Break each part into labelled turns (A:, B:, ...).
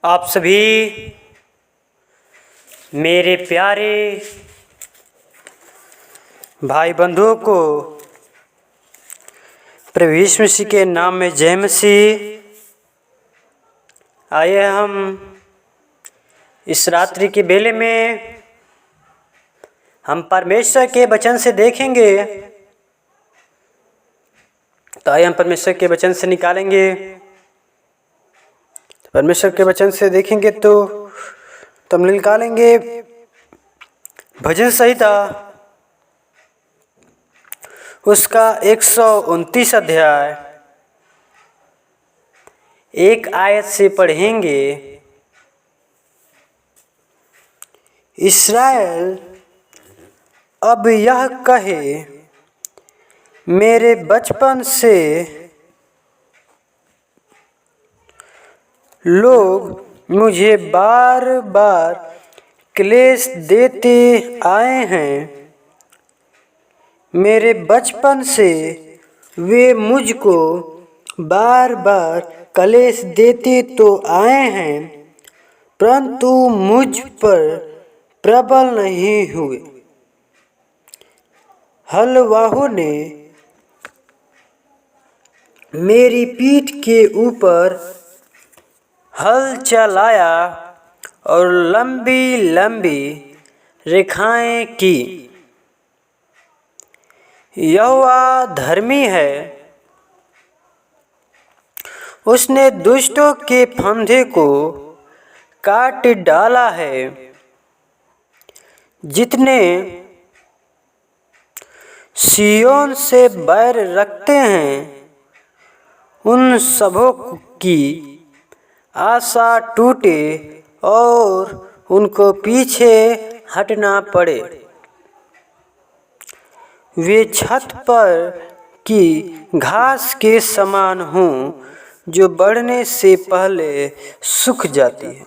A: आप सभी मेरे प्यारे भाई बंधुओं को प्रभु यीशु मसीह के नाम में जय मसीह। आइए हम इस रात्रि के बेले में हम परमेश्वर के वचन से देखेंगे। तो आइए हम परमेश्वर के वचन से निकालेंगे, परमेश्वर के वचन से देखेंगे तो हम निकालेंगे भजन संहिता उसका 129 अध्याय 1 आयत से पढ़ेंगे। इस्राएल अब यह कहे, मेरे बचपन से लोग मुझे बार बार क्लेश देते आए हैं। मेरे बचपन से वे मुझको बार बार क्लेश देते तो आए हैं, परंतु मुझ पर प्रबल नहीं हुए। हलवाहों ने मेरी पीठ के ऊपर हल चलाया और लंबी लंबी रेखाएं की। यहोवा धर्मी है, उसने दुष्टों के फंदे को काट डाला है। जितने सिय्योन से बैर रखते हैं उन सबों की आशा टूटे और उनको पीछे हटना पड़े। वे छत पर की घास के समान हों जो बढ़ने से पहले सूख जाती है,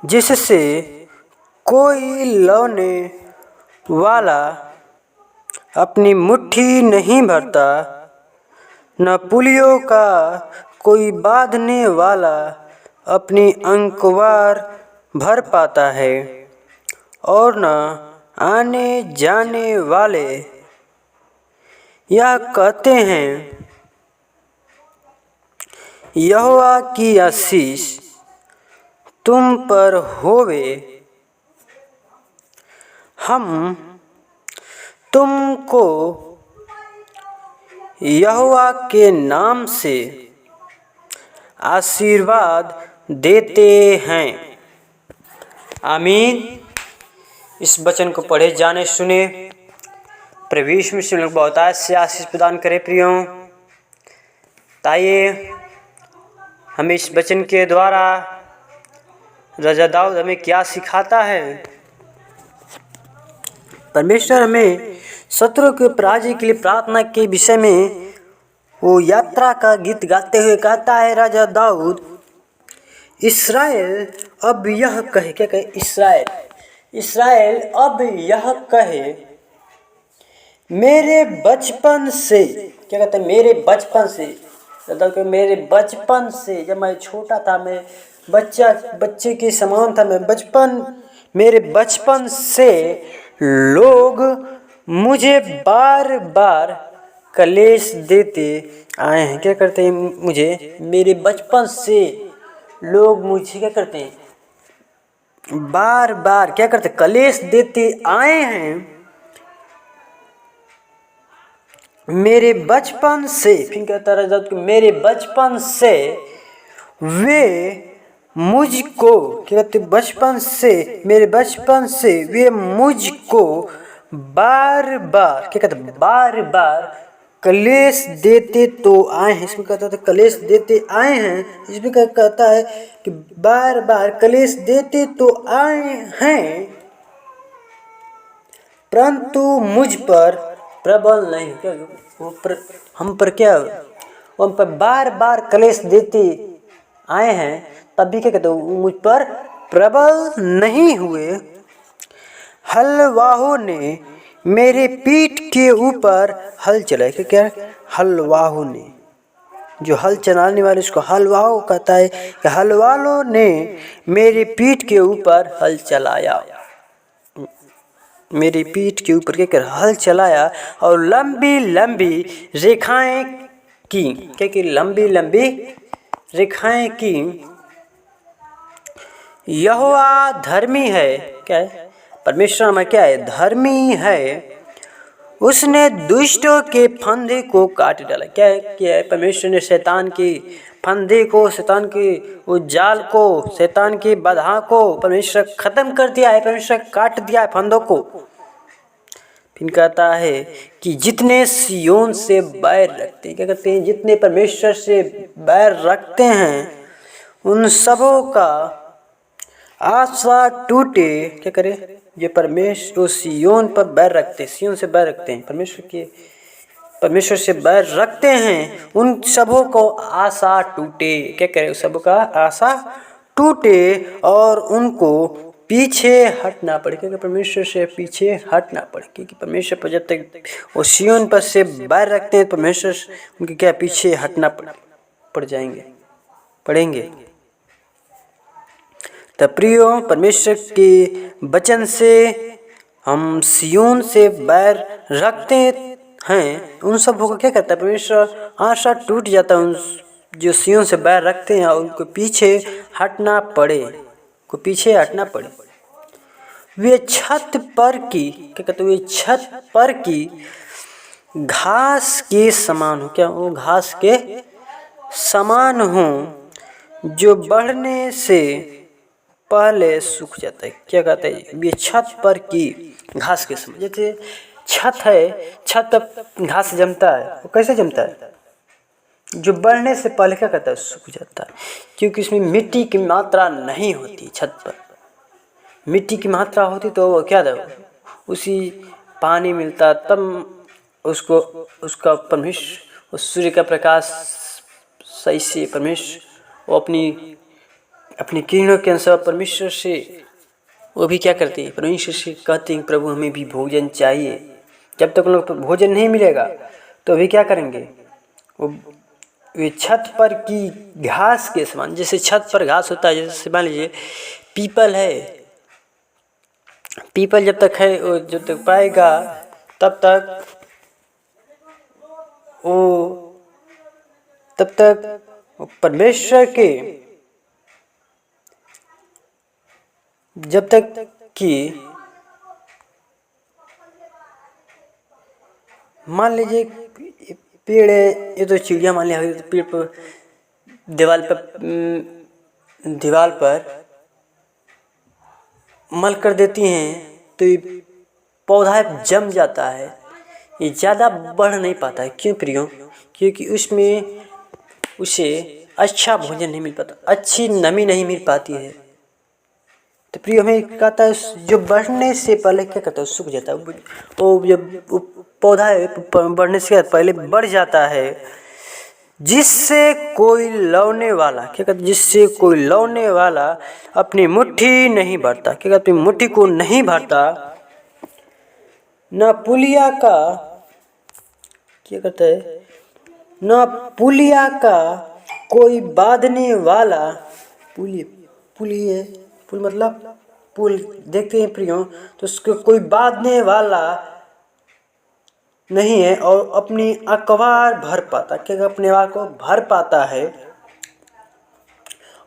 A: जिससे कोई लौने वाला अपनी मुट्ठी नहीं भरता, न पुलियों का कोई बांधने वाला अपनी अंकवार भर पाता है, और न आने जाने वाले यह कहते हैं, यहोवा की आशीष तुम पर होवे। हम तुमको यहोवा के नाम से आशीर्वाद देते हैं। आमीन। इस वचन को पढ़े जाने सुने प्रभु यीशु मसीह लोग बहुत से आशीष प्रदान करे। प्रियों, ताइए हमें इस वचन के द्वारा राजा दाऊद हमें क्या सिखाता है। परमेश्वर हमें शत्रु के पराजय के लिए प्रार्थना के विषय में वो यात्रा का गीत गाते हुए कहता है, राजा दाऊद, इस्राएल अब यह कहे, क्या कहे? इस्राएल अब यह कहे, मेरे बचपन से, क्या कहते हैं? मेरे बचपन से, मतलब मेरे बचपन से, जब मैं छोटा था, मैं बच्चे के समान था, मेरे बचपन से लोग मुझे बार बार क्लेश देते आए हैं। क्या करते हैं? मुझे मेरे बचपन से लोग मुझे क्या करते हैं? बार बार क्या करते? क्लेश देते आए हैं। मेरे बचपन से, फिर कहता रहा कि मेरे बचपन से वे मुझको, क्या कहते? बचपन से, मेरे बचपन से वे मुझको बार बार, क्या कहते? बार बार क्लेश देते तो आए हैं। इसमें कहता था क्लेश देते आए हैं, इसमें कहता है कि बार बार क्लेश देते तो आए हैं, परंतु मुझ पर प्रबल नहीं। क्या हम पर क्या? हम पर बार बार क्लेश देते आए हैं, तब भी क्या कहते? मुझ पर प्रबल नहीं हुए। हलवाहों ने मेरे पीठ के ऊपर हल चलाया। क्या? हलवाहों ने जो हल चलाने वाले उसको हलवाओ कहता है कि हलवालों ने मेरी पीठ के ऊपर हल चलाया, मेरी पीठ के ऊपर क्या कर हल चलाया और लंबी लंबी रेखाएं की, क्या कि लंबी लंबी रेखाएं की। यहोवा धर्मी है, क्या है परमेश्वर में क्या है धर्मी है, उसने दुष्टों के फंदे को काट डाला। क्या है परमेश्वर ने शैतान की फंदे को, शैतान की उस जाल को, शैतान की बाधा को परमेश्वर खत्म कर दिया है, परमेश्वर काट दिया है फंदों को। फिर कहता है कि जितने सियोन से बैर रखते हैं, क्या कहते हैं जितने परमेश्वर से बैर रखते हैं उन सबों का आशा टूटे। क्या करे ये परमेश्वर सियोन पर बैर रखते, सियोन से बैर रखते हैं, परमेश्वर से बैर रखते हैं उन सबों को आशा टूटे। क्या करे उस सबों का आशा टूटे और उनको पीछे हटना पड़े। क्योंकि परमेश्वर से पीछे हटना पड़े, क्योंकि परमेश्वर पर जब तक वो सियोन पर से बैर रखते हैं परमेश्वर उनके क्या पीछे हटना पड़ेंगे। तब प्रियो परमेश्वर के वचन से हम सियोन से बैर रखते हैं, उन सब को क्या करता है परमेश्वर आशा टूट जाता है उन जो सियोन से बैर रखते हैं और उनको पीछे हटना पड़े, वे छत पर की, क्या कहते वे छत पर की घास के समान हो। क्या वो घास के समान हो जो बढ़ने से पहले सूख जाता है। क्या कहते हैं ये छत पर की घास के समान। जैसे छत है, छत पर घास जमता है, वो कैसे जमता है जो बढ़ने से पहले क्या कहता है सूख जाता है, क्योंकि इसमें मिट्टी की मात्रा नहीं होती। छत पर मिट्टी की मात्रा होती तो क्या था उसी पानी मिलता तब उसको उसका परमेश्वर उस सूर्य का प्रकाश सही से परमेश्वर वो अपनी किरणों के अनुसार परमेश्वर से वो भी क्या करते हैं परमेश्वर से कहते हैं प्रभु हमें भी भोजन चाहिए। जब तक उन लोग भोजन नहीं मिलेगा तो अभी क्या करेंगे वे छत पर की घास के समान। जैसे छत पर घास होता है, जैसे मान लीजिए पीपल है, पीपल जब तक है वो जब तक पाएगा तब तक परमेश्वर के जब तक कि मान लीजिए पेड़ है, ये तो चिड़िया मान लिया तो पेड़ पर दीवार पर मल कर देती हैं तो ये पौधा जम जाता है, ये ज़्यादा बढ़ नहीं पाता है। क्यों प्रियो? क्योंकि उसमें उसे अच्छा भोजन नहीं मिल पाता, अच्छी नमी नहीं मिल पाती है। तो प्रियो हमें कहता है जो बढ़ने से पहले क्या करता है सूख जाता है। वो जब पौधा बढ़ने से पहले बढ़ जाता है, जिससे कोई लौने वाला क्या कहते जिससे कोई लौने वाला अपनी मुट्ठी नहीं भरता। क्या कहते अपनी मुट्ठी को नहीं भरता। न पुलिया का क्या कहता है न पुलिया का कोई बांधने वाला पुल मतलब पुल देखते हैं प्रियो तो उसको कोई बांधने वाला नहीं है और अपनी अखबार भर पाता। क्या अपने आप को भर पाता है।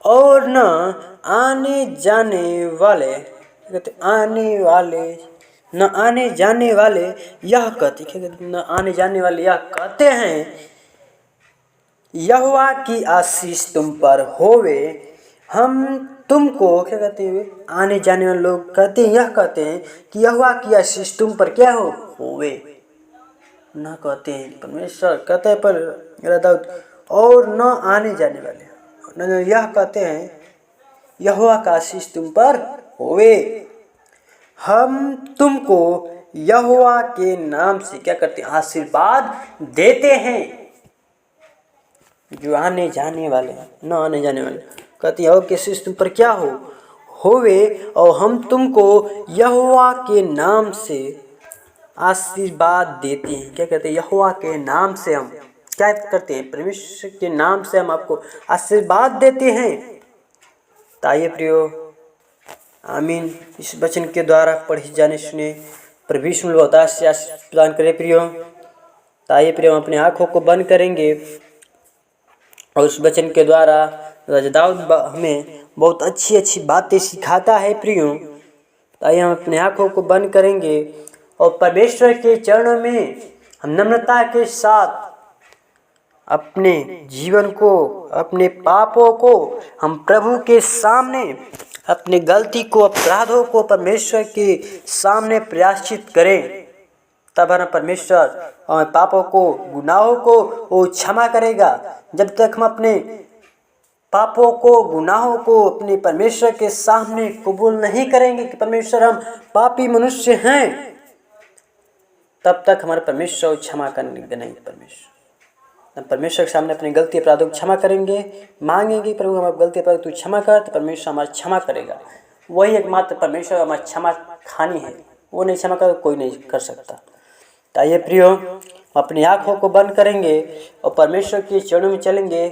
A: और न आने जाने वाले कहते न आने जाने वाले यह कहते क्या कहते न आने जाने वाले यह कहते हैं यहोवा की आशीष तुम पर होवे। हम तुमको क्या कहते हैं आने जाने वाले लोग कहते हैं यह कहते हैं कि यहोवा की आशीष तुम पर क्या होवे न कहते हैं परमेश्वर कहते हैं पर दाऊद और न आने जाने वाले न यह कहते हैं यहोवा का आशीष तुम पर होवे। हम तुमको यहोवा के नाम से क्या करते हैं आशीर्वाद देते हैं। जो आने जाने वाले न आने जाने वाले कहते हैं यहोवा की आशीष तुम पर क्या होवे और हम तुमको यहोवा के नाम से आशीर्वाद देते हैं। क्या कहते हैं यहोवा के नाम से हम क्या करते हैं? परमेश्वर के नाम से हम आपको आशीर्वाद देते हैं। तो आइए प्रियो, आमीन। इस वचन के द्वारा पढ़े जाने सुने परमेश्वर बहुत आशीष प्रदान करे प्रियो। तो आइए प्रियो, हम अपनी आँखों को बंद करेंगे और उस वचन के द्वारा राजा दाऊद हमें बहुत अच्छी अच्छी बातें सिखाता है प्रियो। तो आइए हम अपनी आँखों को बंद करेंगे और परमेश्वर के चरणों में हम नम्रता के साथ अपने जीवन को, अपने पापों को हम प्रभु के सामने, अपने गलती को, अपराधों को परमेश्वर के सामने प्रायश्चित करें। तब हमारा परमेश्वर हमारे पापों को, गुनाहों को वो क्षमा करेगा। जब तक हम अपने पापों को, गुनाहों को अपने परमेश्वर के सामने कबूल नहीं करेंगे कि परमेश्वर हम पापी मनुष्य हैं, तब तक हमारे परमेश्वर क्षमा करने नहीं। परमेश्वर के सामने अपनी गलती अपराधों को क्षमा करेंगे, मांगेंगे प्रभु हमारी गलती अपराध तू क्षमा कर, तो परमेश्वर हमारा क्षमा करेगा। वही एकमात्र परमेश्वर हमारी क्षमा खानी है, वो नहीं क्षमा कर कोई नहीं कर सकता। तो आइए प्रियो, अपनी आँखों को बंद करेंगे और परमेश्वर के चरणों में चलेंगे।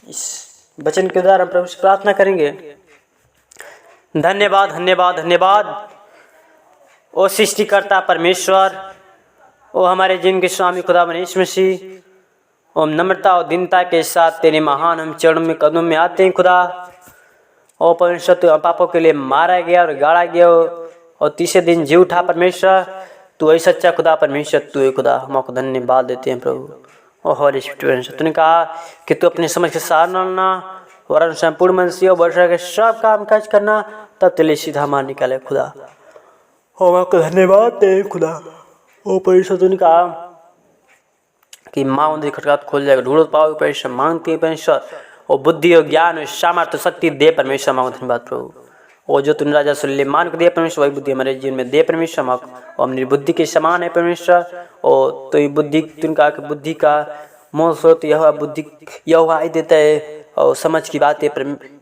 A: इस वचन के द्वारा प्रभु से प्रार्थना करेंगे। धन्यवाद धन्यवाद धन्यवाद ओ सृष्टिकर्ता परमेश्वर, ओ हमारे जिनके स्वामी खुदा यीशु मसीह, हम नम्रता और दीनता के साथ तेरे महान हम चरणों में कदम में आते हैं खुदा। ओ परमेश्वर, तू पापों के लिए मारा गया और गाड़ा गया और तीसरे दिन जी उठा परमेश्वर। तू ऐसा सच्चा खुदा परमेश्वर, तू है खुदा। हम आपको धन्यवाद देते हैं प्रभु। ओ हॉली स्पिरिट, तूने कहा कि तू अपनी समझ के साथ ना वरन संपूर्ण मन से और वर्षा के सब काम काज करना, तब तेरे सीधा मार निकाले खुदा। हम आपको धन्यवाद दें खुदा। ओ परमेश्वर, तूने कहा कि माँ उन्हें खटखट खोल जाएगा, ढूंढो पाओ परमेश्वर, मांगते हैं परमेश्वर, और बुद्धि और ज्ञान और सामर्थ्य शक्ति दे परमेश्वर। मांगो धन्यवाद प्रभु। और जो तूने राजा सुलेमान को दिया परमेश्वर, वही बुद्धि हमारे जीवन में दे परमेश्वर। माँ और अपनी बुद्धि के समान है परमेश्वर। और तो ये बुद्धि, तूने कहा कि बुद्धि का मोह स्रोत यहोवा, बुद्धि यहोवा ही देता है और समझ की बातें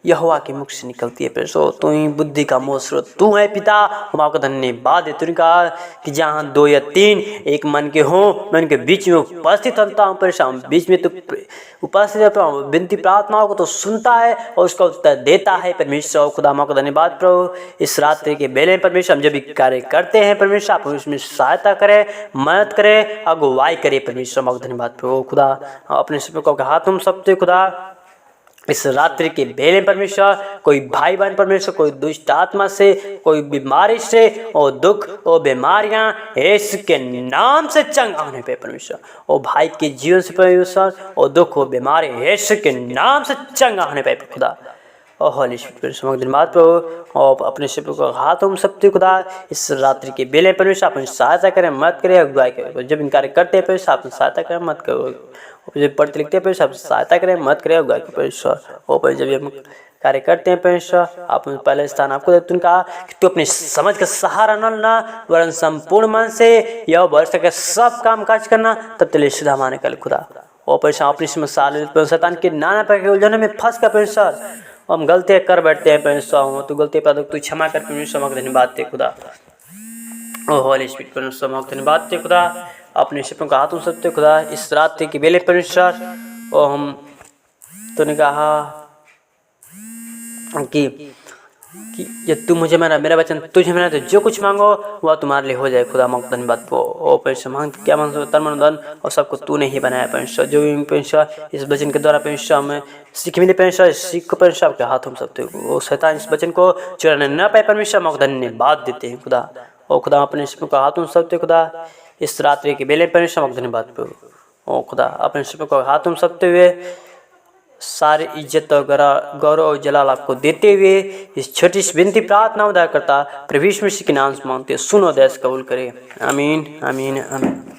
A: यहोवा के मुख से निकलती है परमेश्वर। तो ही बुद्धि का मोह स्रोत तू है पिता। हम आपको धन्यवाद है। तूने कहा कि जहाँ 2 या 3 एक मन के हों, मैं उनके बीच में उपस्थित होता हूँ परमेश्वर। बीच में तो उपस्थित रहता हूँ, विनती प्रार्थनाओं को तो सुनता है और उसका उत्तर देता है परमेश्वर। खुदा हम आपको धन्यवाद प्रभु। इस रात्रि के बेले परमेश्वर, हम जब भी कार्य करते हैं परमेश्वर, आप उसमें सहायता करें, मदद करें, अगुवाई करें परमेश्वर। हम आपको धन्यवाद प्रभु। खुदा अपने सेवकों के हाथ में सौंपते खुदा। इस रात्रि के बेले परमेश्वर, कोई भाई बहन परमेश्वर, कोई दुष्ट आत्मा से, कोई बीमारी से और दुख और बीमारियां यीशु के नाम से चंगा होने पे परमेश्वर। और भाई के जीवन से परमेश्वर और दुख और बीमारी यीशु के नाम से चंगा होने पे खुदा। और हॉली स्पिरिट धन्यवाद प्रभु। और अपने सेवकों को हाथों में सबसे खुदा इस रात्रि के बेले परमेश्वर, अपनी सहायता करें, मत करें, अगुवाई करें। जब इन कार्य करते हैं परमेश्वर, अपनी सहायता करें, मत करो। जब पढ़ते लिखते हैं परमेश्वर, सहायता करें, मत करें, अगुवाई करें परमेश्वर। और पर जब हम कार्य करते हैं परमेश्वर, आप पहले स्थान आपको देते। तुमने कहा कि तू अपनी समझ का सहारा न लेना, वरन संपूर्ण मन से यह वर्ष के सब काम काज करना, तब तेरे सीधा माने कल खुदा। और परमेश्वर अपनी समझ शैतान के नाना प्रकार के उलझनों में फंस कर परमेश्वर हम गलतियाँ कर बैठते हैं परमेश्वर। तू गलती पर तू क्षमा कर परमेश्वर। धन्यवाद दे खुदा। ओ हॉली स्पिरिट परमेश्वर, धन्यवाद दे खुदा। अपने शिपों का हाथों सकते खुदा इस रात्रि के बेले परमेश्वर। और हम तूने कहा कि ये तू मुझे मेरा वचन तुझे मेरा, तो जो कुछ मांगो वह तुम्हारे लिए हो जाए खुदा। मौका धन्यवाद। ओ परमेश्वर, मांग क्या मांगो, तन मन धन और सबको तूने ही बनाया परमेश्वर। जो भी परमेश्वर इस वचन के द्वारा परमेश्वर हमें सीख मिले परमेश्वर, सीख को परमेश्वर आपके हाथों में सकते हो। शैतान इस वचन को चुराने न पाए परमेश्वर। मौका धन्यवाद देते हैं खुदा। ओ खुदा अपने शिपों का हाथों में सकते खुदा इस रात्रि के बेले परमेश्वर। मौका धन्यवाद प्रभु। ओ खुदा अपने शिपों को हाथों में सकते हुए सारी इज्जत और गौरव और जलाल आपको देते हुए इस छोटी सी विनती प्रार्थना उदार करता प्रभु यीशु मसीह के नाम से मांगते, सुनो, दया से कबूल करे। आमीन आमीन आमीन।